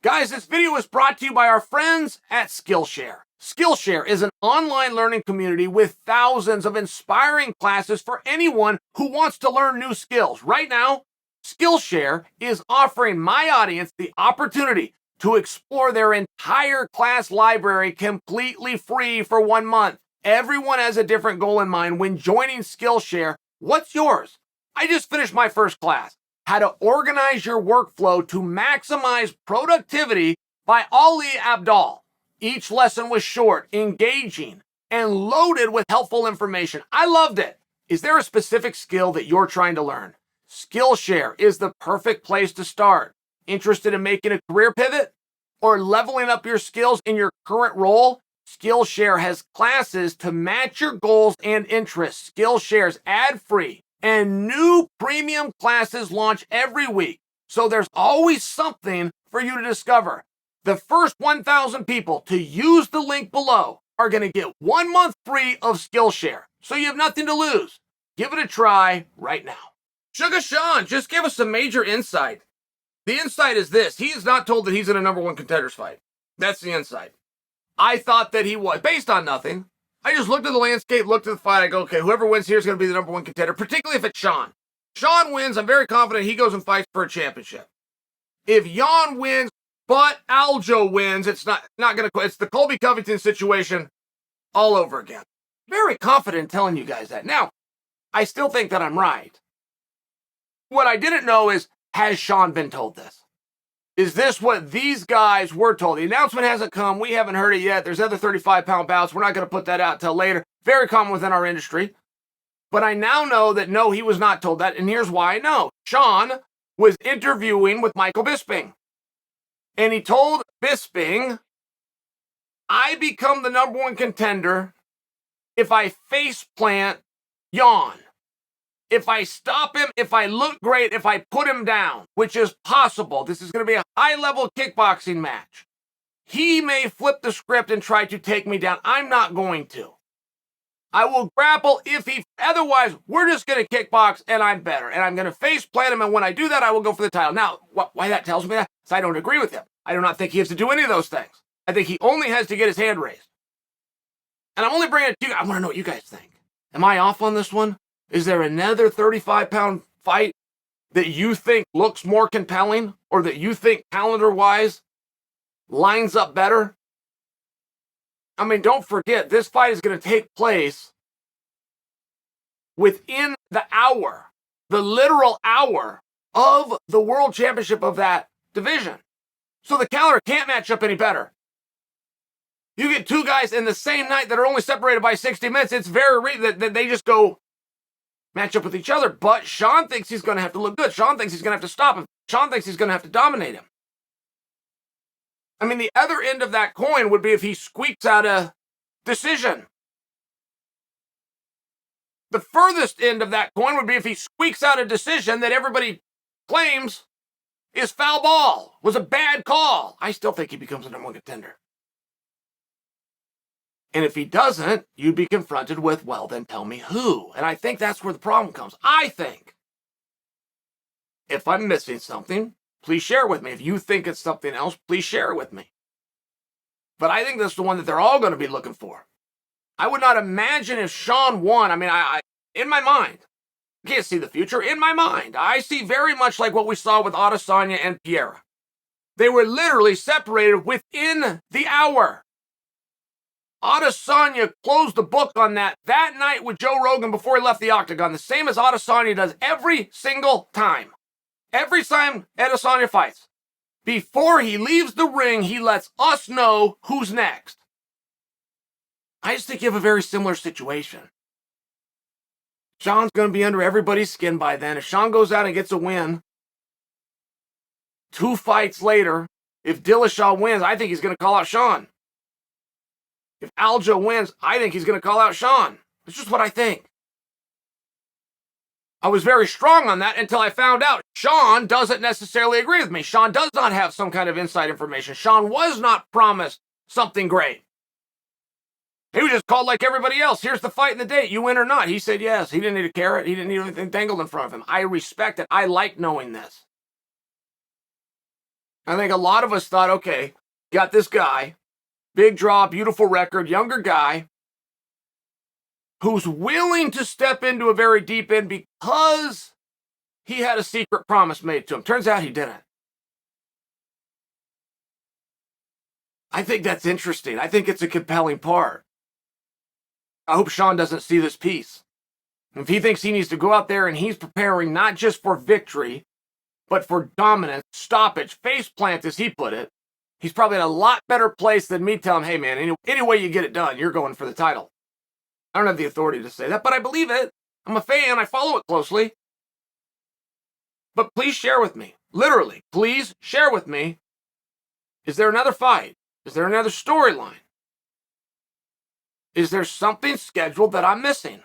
Guys, this video is brought to you by our friends at Skillshare. Skillshare is an online learning community with thousands of inspiring classes for anyone who wants to learn new skills. Right now, Skillshare is offering my audience the opportunity to explore their entire class library completely free for 1 month. Everyone has a different goal in mind when joining Skillshare. What's yours? I just finished my first class, how to organize your workflow to maximize productivity by Ali Abdal. Each lesson was short, engaging, and loaded with helpful information. I loved it. Is there a specific skill that you're trying to learn? Skillshare is the perfect place to start. Interested in making a career pivot or leveling up your skills in your current role? Skillshare has classes to match your goals and interests. Skillshare's ad-free and new premium classes launch every week, so there's always something for you to discover. The first 1,000 people to use the link below are going to get 1 month free of Skillshare, so you have nothing to lose. Give it a try right now. Suga Sean just gave us some major insight. The insight is this: he's not told that he's in a #1 contenders fight. That's the insight. I thought that he was, based on nothing. I just looked at the landscape, looked at the fight. I go, okay, whoever wins here is going to be the #1 contender, particularly if it's Sean. Sean wins, I'm very confident he goes and fights for a championship. If Yan wins, but Aljo wins, it's not going to, it's the Colby Covington situation all over again. Very confident in telling you guys that. Now, I still think that I'm right. What I didn't know is, has Sean been told this? Is this what these guys were told? The announcement hasn't come. We haven't heard it yet. There's other 35-pound bouts. We're not going to put that out till later. Very common within our industry. But I now know that no, he was not told that. And here's why I know. Sean was interviewing with Michael Bisping. And he told Bisping, I become the #1 contender if I face plant Yan. If I stop him, if I look great, if I put him down, which is possible. This is going to be a high-level kickboxing match. He may flip the script and try to take me down. I'm not going to. I will grapple if he, otherwise, we're just going to kickbox and I'm better. And I'm going to face plant him, and when I do that, I will go for the title. Now, why that tells me that? Is I don't agree with him. I do not think he has to do any of those things. I think he only has to get his hand raised. And I'm only bringing it to you. I want to know what you guys think. Am I off on this one? Is there another 35-pound fight that you think looks more compelling or that you think calendar-wise lines up better? I mean, don't forget, this fight is going to take place within the hour, the literal hour of the World Championship of that division. So the calendar can't match up any better. You get two guys in the same night that are only separated by 60 minutes. It's very that they just go match up with each other. But Sean thinks he's going to have to look good. Sean thinks he's going to have to stop him. Sean thinks he's going to have to dominate him. I mean, the other end of that coin would be if he squeaks out a decision. The furthest end of that coin would be if he squeaks out a decision that everybody claims is foul ball, was a bad call. I still think he becomes a #1 contender. And if he doesn't, you'd be confronted with, well, then tell me who. And I think that's where the problem comes. I think if I'm missing something, please share it with me. If you think it's something else, please share it with me. But I think that's the one that they're all going to be looking for. I would not imagine if Sean won. I mean, I in my mind, I can't see the future. In my mind, I see very much like what we saw with Adesanya and Pereira. They were literally separated within the hour. Adesanya closed the book on that night with Joe Rogan before he left the octagon, the same as Adesanya does every single time. Every time Adesanya fights, before he leaves the ring, he lets us know who's next. I just think you have a very similar situation. Sean's going to be under everybody's skin by then. If Sean goes out and gets a win, 2 fights later, if Dillashaw wins, I think he's going to call out Sean. If Aljo wins, I think he's going to call out Sean. It's just what I think. I was very strong on that until I found out Sean doesn't necessarily agree with me. Sean does not have some kind of inside information. Sean was not promised something great. He was just called like everybody else. Here's the fight and the date. You win or not? He said yes. He didn't need a carrot. He didn't need anything dangled in front of him. I respect it. I like knowing this. I think a lot of us thought, okay, got this guy, big draw, beautiful record, younger guy, who's willing to step into a very deep end because he had a secret promise made to him. Turns out he didn't. I think that's interesting. I think it's a compelling part. I hope Sean doesn't see this piece. If he thinks he needs to go out there and he's preparing not just for victory, but for dominance, stoppage, face plant, as he put it, he's probably in a lot better place than me telling him, hey man, any way you get it done, you're going for the title. I don't have the authority to say that, but I believe it. I'm a fan. I follow it closely. But please share with me. Literally, please share with me. Is there another fight? Is there another storyline? Is there something scheduled that I'm missing?